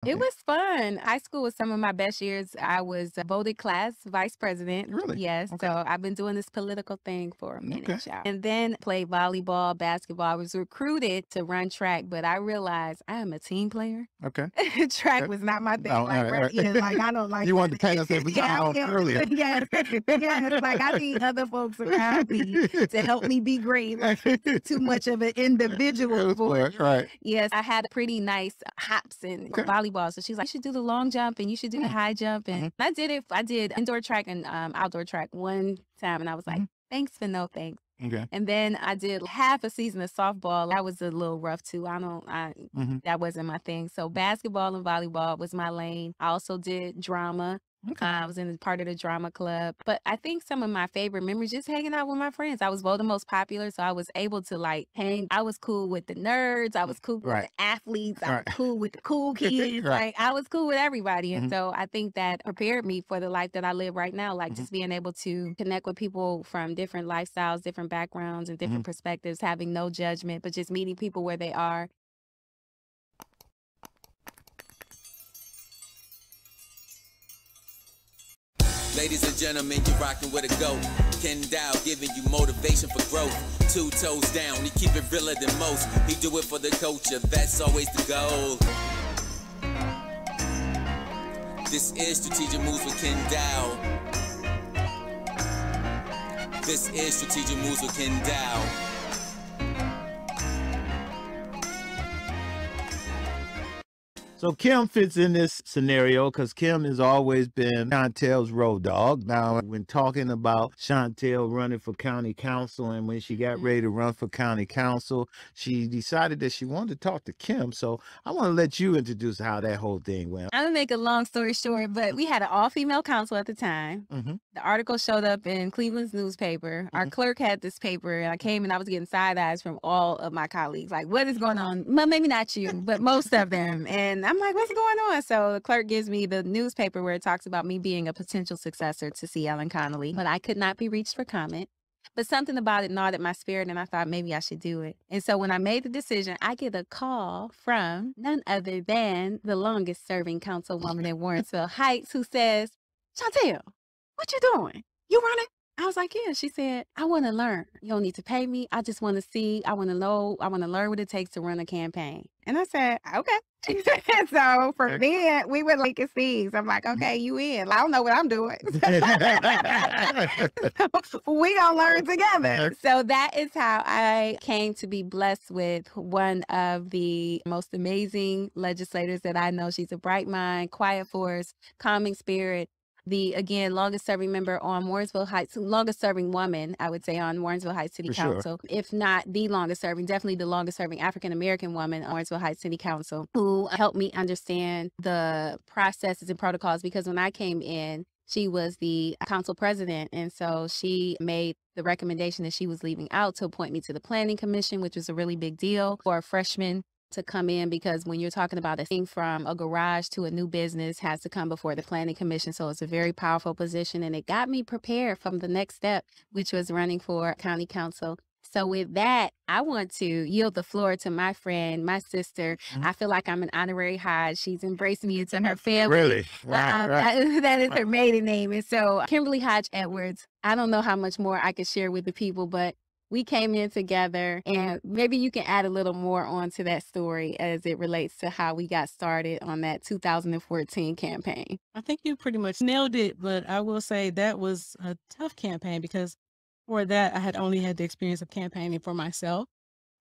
It was fun. High school was some of my best years. I was voted class vice president. Really? Yes. Okay. So I've been doing this political thing for a minute, Okay. y'all. And then played volleyball, basketball. I was recruited to run track, but I realized I am a team player. Okay. Track was not my thing. No, Yeah, like I don't like You wanted to that. paint us that baton earlier. Yeah, like I need other folks around me to help me be great. Like, too much of an individual sport. Right. Yes, I had pretty nice hops in volleyball. So she's like, you should do the long jump and you should do the high jump. And I did it. I did indoor track and outdoor track one time. And I was like, thanks for no thanks. Okay. And then I did half a season of softball. That was a little rough too. That wasn't my thing. So basketball and volleyball was my lane. I also did drama. Okay. I was in part of the drama club. But I think some of my favorite memories just hanging out with my friends. I was voted most popular, so I was able to like hang. I was cool with the nerds. I was cool with the athletes. I was cool with the cool kids. Like I was cool with everybody. And so I think that prepared me for the life that I live right now. Like just being able to connect with people from different lifestyles, different backgrounds, and different perspectives, having no judgment, but just meeting people where they are. Ladies and gentlemen, you're rocking with a GOAT. Kenn Dowell giving you motivation for growth. 2 toes down, he keep it realer than most. He do it for the culture, that's always the goal. This is Strategic Moves with Kenn Dowell. This is Strategic Moves with Kenn Dowell. So Kim fits in this scenario because Kim has always been Shontel's road dog. Now, when talking about Shontel running for county council and when she got ready to run for county council, she decided that she wanted to talk to Kim. So I want to let you introduce how that whole thing went. I'm going to make a long story short, but we had an all-female council at the time. The article showed up in Cleveland's newspaper. Our clerk had this paper, and I came and I was getting side eyes from all of my colleagues. Like, what is going on? Well, maybe not you, but most of them. And I'm like, what's going on? So the clerk gives me the newspaper where it talks about me being a potential successor to C. Ellen Connolly, but I could not be reached for comment. But something about it gnawed at my spirit, and I thought maybe I should do it. And so when I made the decision, I get a call from none other than the longest serving councilwoman in Warrensville Heights, who says, Shontel, what you doing? You running? I was like, yeah. She said, I want to learn. You don't need to pay me. I just want to see. I want to know. I want to learn what it takes to run a campaign. And I said, okay. So from then, we were like Steve's. I'm like, okay, you in. I don't know what I'm doing. We gonna learn together. So that is how I came to be blessed with one of the most amazing legislators that I know. She's a bright mind, quiet force, calming spirit. The, again, longest serving member on Warrensville Heights, longest serving woman, I would say, on Warrensville Heights City Council. If not the longest serving, definitely the longest serving African-American woman on Warrensville Heights City Council, who helped me understand the processes and protocols, because when I came in, she was the council president. And so she made the recommendation that she was leaving out to appoint me to the planning commission, which was a really big deal for a freshman to come in, because when you're talking about a thing from a garage to a new business has to come before the planning commission. So it's a very powerful position, and it got me prepared from the next step, which was running for county council. So with that, I want to yield the floor to my friend, my sister. I feel like I'm an honorary Hodge. She's embraced me into her family. Really? Wow. That is her maiden name. And so Kimberly Hodge Edwards, I don't know how much more I could share with the people, but we came in together, and maybe you can add a little more onto that story as it relates to how we got started on that 2014 campaign. I think you pretty much nailed it, but I will say that was a tough campaign, because for that, I had only had the experience of campaigning for myself.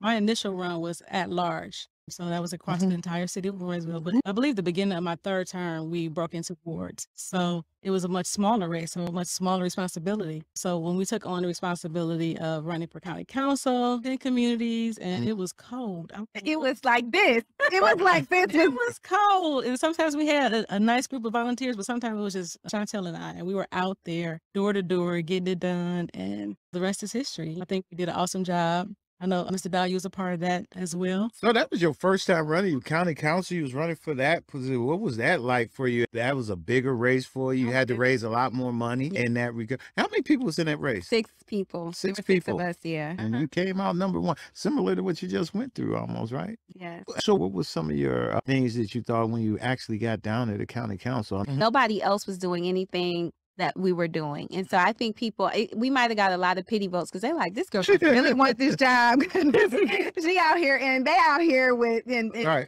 My initial run was at large. So that was across the entire city of Warrensville. But I believe the beginning of my third term, we broke into wards. So it was a much smaller race, so a much smaller responsibility. So when we took on the responsibility of running for county council in communities, and it was cold. It was like this. It was like this. It was cold. And sometimes we had a nice group of volunteers, but sometimes it was just Shontel and I. And we were out there door to door, getting it done. And the rest is history. I think we did an awesome job. I know Mr. Dowell was a part of that as well. So that was your first time running. You county council, you was running for that position. What was that like for you? That was a bigger race for you. You had to raise a lot more money in that regard. How many people was in that race? 6 people. Six There were 6 people. of us, yeah. And you came out number one, similar to what you just went through almost, right? Yes. So what was some of your things that you thought when you actually got down to the county council? Nobody else was doing anything that we were doing. And so I think people, we might have got a lot of pity votes because they're like, this girl really wants this job. She out here and they out here with Right.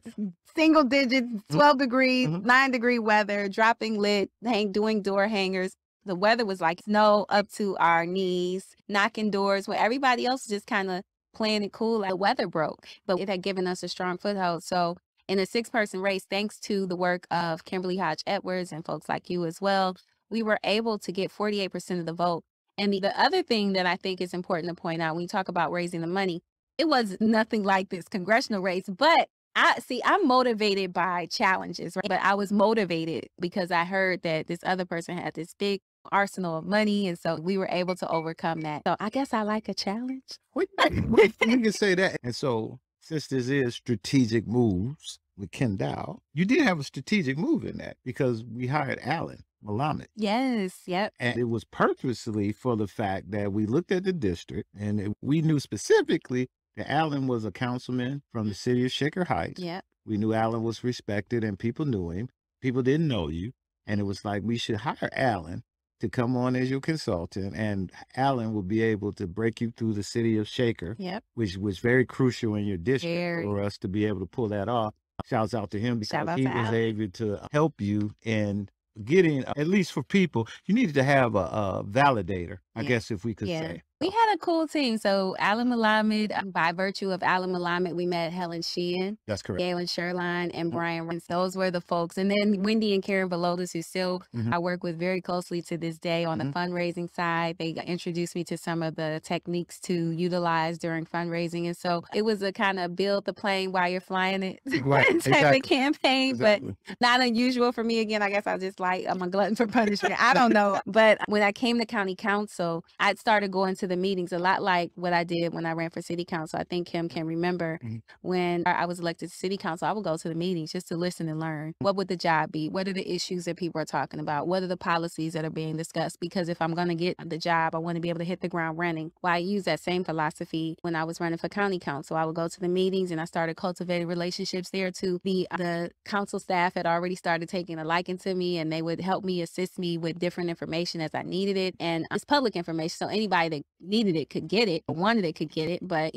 single digits, 12 degrees, 9-degree weather, dropping lit, doing door hangers. The weather was like snow up to our knees, knocking doors where everybody else just kind of playing it cool. Like the weather broke, but it had given us a strong foothold. So in a 6-person race, thanks to the work of Kimberly Hodge Edwards and folks like you as well, we were able to get 48% of the vote. And the other thing that I think is important to point out when you talk about raising the money, it was nothing like this congressional race, but I'm motivated by challenges, right? But I was motivated because I heard that this other person had this big arsenal of money. And so we were able to overcome that. So I guess I like a challenge. We can say that. And so since this is strategic moves with Kenn Dowell, you did have a strategic move in that because we hired Alan Willamette. Yes. Yep. And it was purposely for the fact that we looked at the district and we knew specifically that Alan was a councilman from the city of Shaker Heights. Yep. We knew Alan was respected and people knew him. People didn't know you. And it was like, we should hire Alan to come on as your consultant, and Alan will be able to break you through the city of Shaker, Yep. which was very crucial in your district Very. for us to be able to pull that off. Shouts out to him Shout because out he to was Alan. able to help you in getting, at least for people, you needed to have a validator, I guess, if we could say. We had a cool team. So Alan Willamette, by virtue of Alan Willamette, we met Helen Sheehan, That's correct. Galen Sherline, and Brian Rance. Those were the folks. And then Wendy and Karen Velotis, who still I work with very closely to this day on the fundraising side. They introduced me to some of the techniques to utilize during fundraising. And so it was a kind of build the plane while you're flying it type of campaign, but not unusual for me. Again, I guess I'm a glutton for punishment. I don't know. But when I came to county council, I started going to the meetings a lot like what I did when I ran for city council. I think Kim can remember when I was elected to city council, I would go to the meetings just to listen and learn. What would the job be? What are the issues that people are talking about? What are the policies that are being discussed? Because if I'm going to get the job, I want to be able to hit the ground running. Well, I use that same philosophy when I was running for county council. I would go to the meetings and I started cultivating relationships there too. The council staff had already started taking a liking to me, and they would help me, assist me with different information as I needed it. And it's public information, so anybody that needed it could get it, or wanted it could get it. But,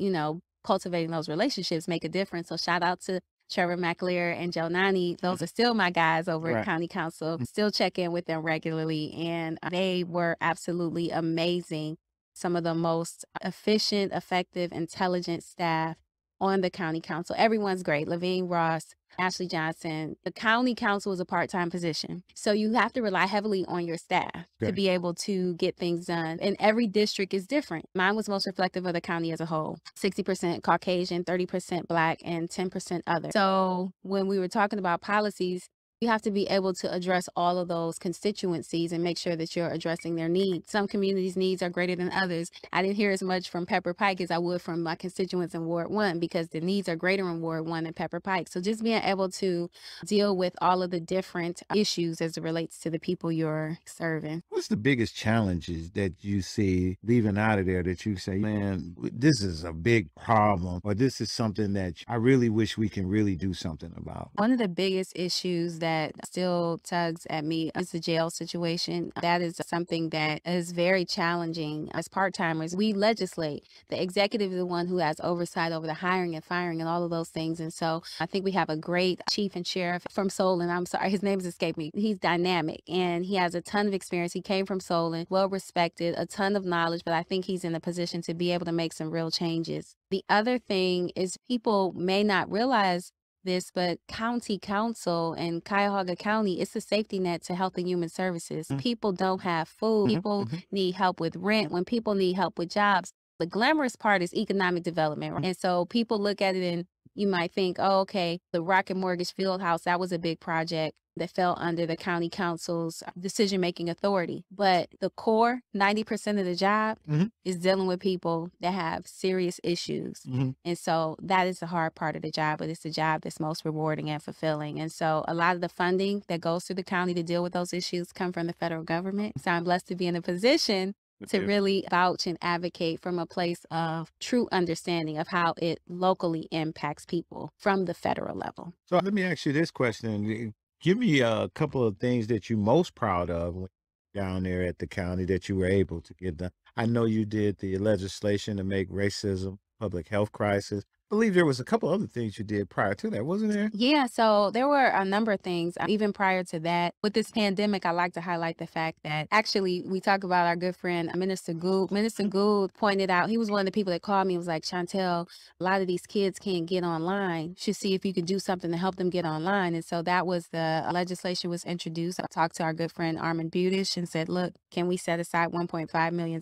cultivating those relationships make a difference. So shout out to Trevor McLear and Joe Nani. Those are still my guys over at County Council. Still check in with them regularly. And they were absolutely amazing. Some of the most efficient, effective, intelligent staff on the county council. Everyone's great. Levine Ross, Ashley Johnson. The county council is a part-time position. So you have to rely heavily on your staff to be able to get things done. And every district is different. Mine was most reflective of the county as a whole. 60% Caucasian, 30% Black, and 10% other. So when we were talking about policies, you have to be able to address all of those constituencies and make sure that you're addressing their needs. Some communities' needs are greater than others. I didn't hear as much from Pepper Pike as I would from my constituents in Ward 1 because the needs are greater in Ward 1 than Pepper Pike. So just being able to deal with all of the different issues as it relates to the people you're serving. What's the biggest challenges that you see leaving out of there that you say, man, this is a big problem, or this is something that I really wish we can really do something about? One of the biggest issues that still tugs at me is the jail situation. That is something that is very challenging. As part-timers, we legislate. The executive is the one who has oversight over the hiring and firing and all of those things. And so I think we have a great chief and sheriff from Solon. I'm sorry, his name has escaped me. He's dynamic and he has a ton of experience. He came from Solon, well respected, a ton of knowledge, but I think he's in a position to be able to make some real changes. The other thing is people may not realize this, but county council and Cuyahoga County, it's a safety net to health and human services. People don't have food. People need help with rent. When people need help with jobs, the glamorous part is economic development. Right? And so people look at it in you might think, oh, okay, the Rocket Mortgage Fieldhouse, that was a big project that fell under the county council's decision-making authority. But the core, 90% of the job is dealing with people that have serious issues. And so that is the hard part of the job, but it's the job that's most rewarding and fulfilling. And so a lot of the funding that goes through the county to deal with those issues come from the federal government. So I'm blessed to be in a position to really vouch and advocate from a place of true understanding of how it locally impacts people from the federal level. So let me ask you this question. Give me a couple of things that you're most proud of down there at the county that you were able to get done. I know you did the legislation to make racism public health crisis. I believe there was a couple other things you did prior to that, wasn't there? Yeah, so there were a number of things, even prior to that. With this pandemic, I like to highlight the fact that actually we talk about our good friend, Minister Gould. Minister Gould pointed out, he was one of the people that called me and was like, Shontel, a lot of these kids can't get online. You should see if you could do something to help them get online. And so that was the legislation was introduced. I talked to our good friend, Armin Budish, and said, look, can we set aside $1.5 million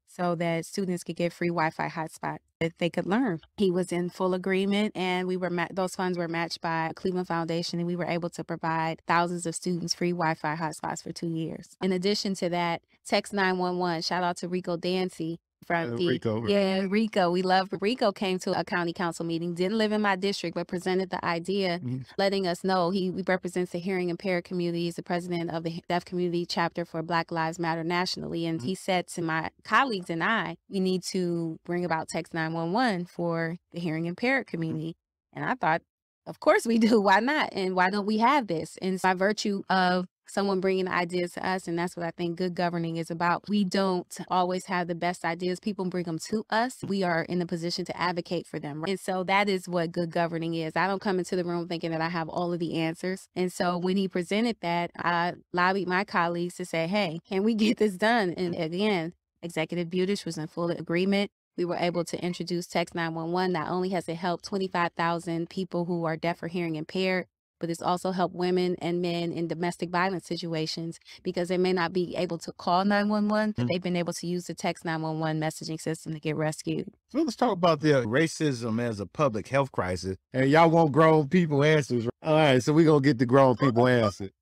so that students could get free Wi-Fi hotspots that they could learn? He was in full agreement, and we were those funds were matched by Cleveland Foundation, and we were able to provide thousands of students free Wi-Fi hotspots for 2 years. In addition to that, Text 911, shout out to Rico Dancy from Rico. Yeah, Rico. We love Rico. Came to a county council meeting, didn't live in my district, but presented the idea, letting us know he represents the hearing impaired community. He's the president of the deaf community chapter for Black Lives Matter nationally. And he said to my colleagues and I, we need to bring about Text 911 for the hearing impaired community. And I thought, of course we do. Why not? And why don't we have this? And by virtue of someone bringing ideas to us, and that's what I think good governing is about. We don't always have the best ideas. People bring them to us. We are in a position to advocate for them. Right? And so that is what good governing is. I don't come into the room thinking that I have all of the answers. And so when he presented that, I lobbied my colleagues to say, hey, can we get this done? And again, Executive Budish was in full agreement. We were able to introduce Text 911. Not only has it helped 25,000 people who are deaf or hearing impaired, but it's also helped women and men in domestic violence situations because they may not be able to call 911, but they've been able to use the Text 911 messaging system to get rescued. So let's talk about the racism as a public health crisis. And y'all want grown people answers. All right, so we're going to get the grown people answers.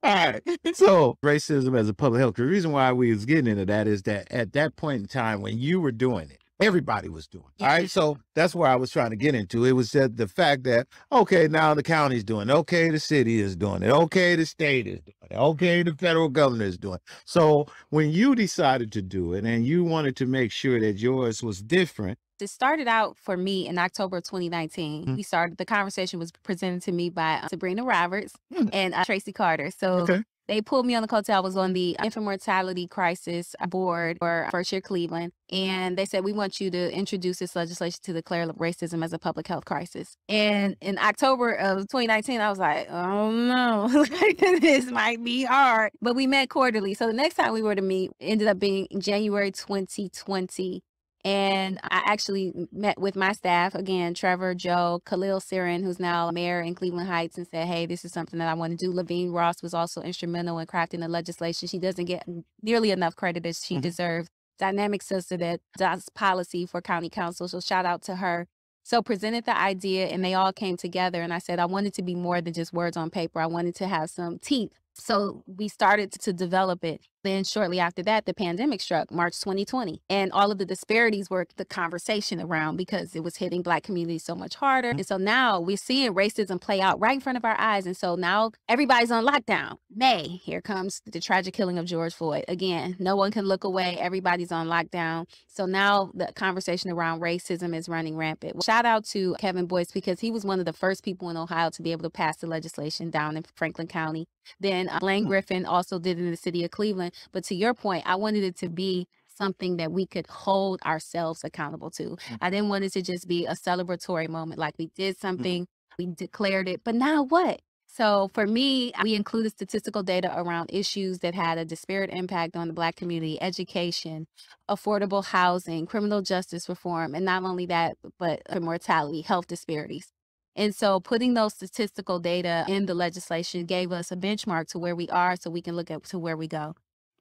All right. So racism as a public health. The reason why we was getting into that is that at that point in time when you were doing it, everybody was doing it. All right. So that's where I was trying to get into. It was that the fact that, okay, now the county's doing it. Okay, the city is doing it. Okay, the state is doing it. Okay, the federal government is doing it. So when you decided to do it and you wanted to make sure that yours was different. It started out for me in October of 2019. The conversation was presented to me by Sabrina Roberts and Tracy Carter. So they pulled me on the coattail. I was on the infant mortality crisis board for First Year Cleveland. And they said, we want you to introduce this legislation to declare racism as a public health crisis. And in October of 2019, I was like, oh no, this might be hard. But we met quarterly. So the next time we were to meet ended up being January 2020. And I actually met with my staff, again, Trevor, Joe, Khalil Sirin, who's now mayor in Cleveland Heights, and said, hey, this is something that I want to do. Lavine Ross was also instrumental in crafting the legislation. She doesn't get nearly enough credit as she deserves. Dynamic sister that does policy for county council, so shout out to her. So presented the idea, and they all came together, and I said I wanted to be more than just words on paper. I wanted to have some teeth. So we started to develop it. Then shortly after that, the pandemic struck, March 2020. And all of the disparities were the conversation around because it was hitting Black communities so much harder. And so now we're seeing racism play out right in front of our eyes. And so now everybody's on lockdown. May, here comes the tragic killing of George Floyd. Again, no one can look away. Everybody's on lockdown. So now the conversation around racism is running rampant. Shout out to Kevin Boyce because he was one of the first people in Ohio to be able to pass the legislation down in Franklin County. Then Blaine Griffin also did it in the city of Cleveland. But to your point, I wanted it to be something that we could hold ourselves accountable to. I didn't want it to just be a celebratory moment, like we did something, we declared it, but now what? So for me, we included statistical data around issues that had a disparate impact on the Black community: education, affordable housing, criminal justice reform, and not only that, but mortality, health disparities. And so putting those statistical data in the legislation gave us a benchmark to where we are so we can look at to where we go.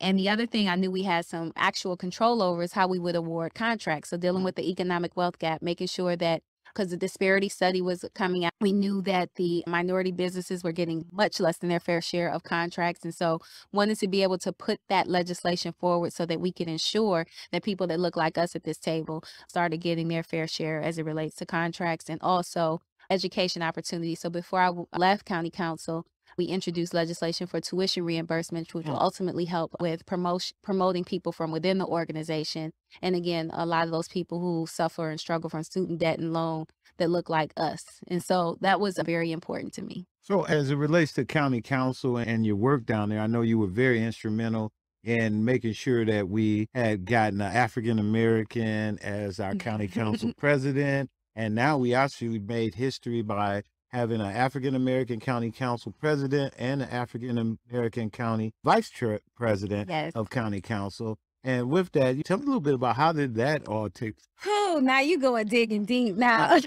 And the other thing I knew we had some actual control over is how we would award contracts. So dealing with the economic wealth gap, making sure that because the disparity study was coming out, we knew that the minority businesses were getting much less than their fair share of contracts. And so wanted to be able to put that legislation forward so that we could ensure that people that look like us at this table started getting their fair share as it relates to contracts and also education opportunities. So before I left county council, we introduced legislation for tuition reimbursements, which will ultimately help with promoting people from within the organization. And again, a lot of those people who suffer and struggle from student debt and loan that look like us. And so that was very important to me. So as it relates to county council and your work down there, I know you were very instrumental in making sure that we had gotten an African-American as our county council president. And now we actually made history by having an African-American county council president and an African-American county vice president of county council. And with that, tell me a little bit about how did that all take? Oh, now you going digging deep now.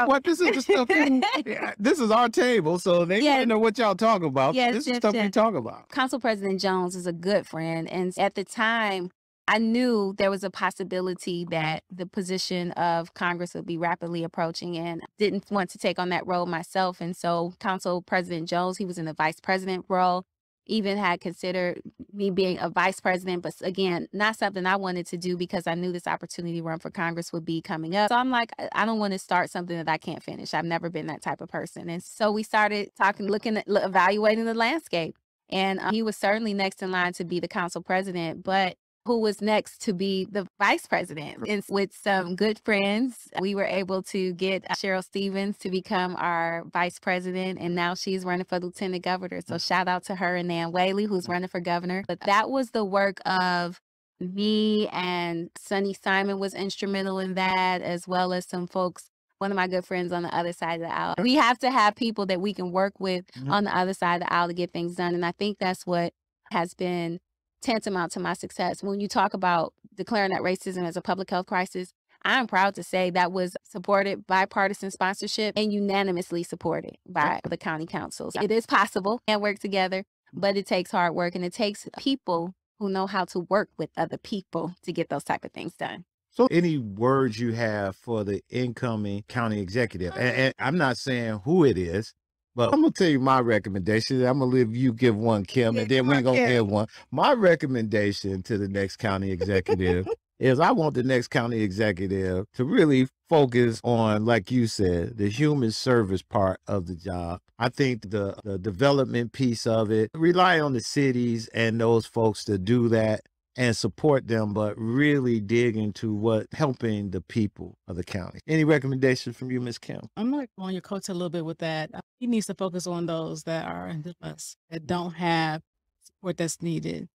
What this is the stuff. This is our table, so they want to know what y'all talk about. This is stuff we talk about. Council President Jones is a good friend, and at the time, I knew there was a possibility that the position of Congress would be rapidly approaching and didn't want to take on that role myself. And so Council President Jones, he was in the vice president role, even had considered me being a vice president, but again, not something I wanted to do because I knew this opportunity to run for Congress would be coming up. So I'm like, I don't want to start something that I can't finish. I've never been that type of person. And so we started talking, looking at, evaluating the landscape. And he was certainly next in line to be the council president, but who was next to be the vice president. And with some good friends, we were able to get Cheryl Stevens to become our vice president. And now she's running for lieutenant governor. So shout out to her and Nan Whaley, who's running for governor. But that was the work of me, and Sonny Simon was instrumental in that, as well as some folks, one of my good friends on the other side of the aisle. We have to have people that we can work with on the other side of the aisle to get things done. And I think that's what has been tantamount to my success. When you talk about declaring that racism as a public health crisis, I'm proud to say that was supported by bipartisan sponsorship and unanimously supported by the county councils. It is possible and work together, but it takes hard work and it takes people who know how to work with other people to get those type of things done. So any words you have for the incoming county executive? And I'm not saying who it is, but I'm going to tell you my recommendation. I'm going to leave you give one, Kim, and then we're going to give one. My recommendation to the next county executive is I want the next county executive to really focus on, like you said, the human service part of the job. I think the development piece of it, rely on the cities and those folks to do that and support them, but really dig into what helping the people of the county. Any recommendations from you, Ms. Kim? I'm like on your coach a little bit with that. He needs to focus on those that are us, that don't have support that's needed.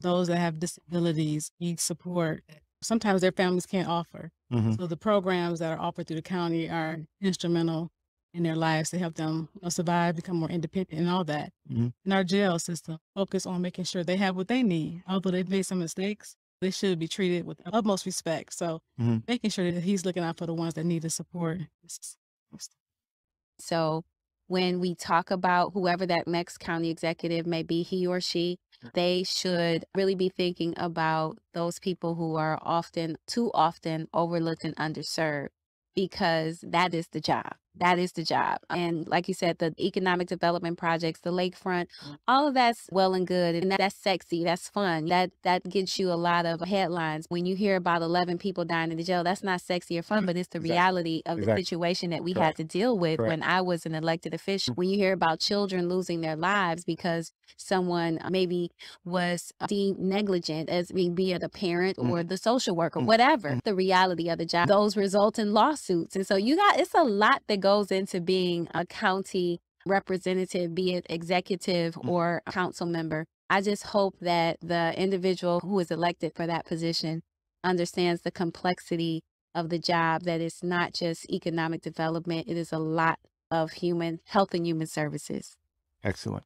Those that have disabilities need support. Sometimes their families can't offer. So the programs that are offered through the county are instrumental in their lives to help them survive, become more independent and all that. In our jail system, focus on making sure they have what they need. Although they've made some mistakes, they should be treated with utmost respect. So making sure that he's looking out for the ones that need the support. So when we talk about whoever that next county executive may be, he or she, they should really be thinking about those people who are too often overlooked and underserved, because that is the job. That is the job. And like you said, the economic development projects, the lakefront, all of that's well and good. And that's sexy. That's fun. That gets you a lot of headlines. When you hear about 11 people dying in the jail, that's not sexy or fun, but it's the reality of the situation that we had to deal with when I was an elected official. When you hear about children losing their lives because someone maybe was deemed negligent, as be it a parent or the social worker, whatever, the reality of the job, those result in lawsuits. And so it's a lot that goes into being a county representative, be it executive or council member. I just hope that the individual who is elected for that position understands the complexity of the job, that it's not just economic development. It is a lot of human health and human services. Excellent.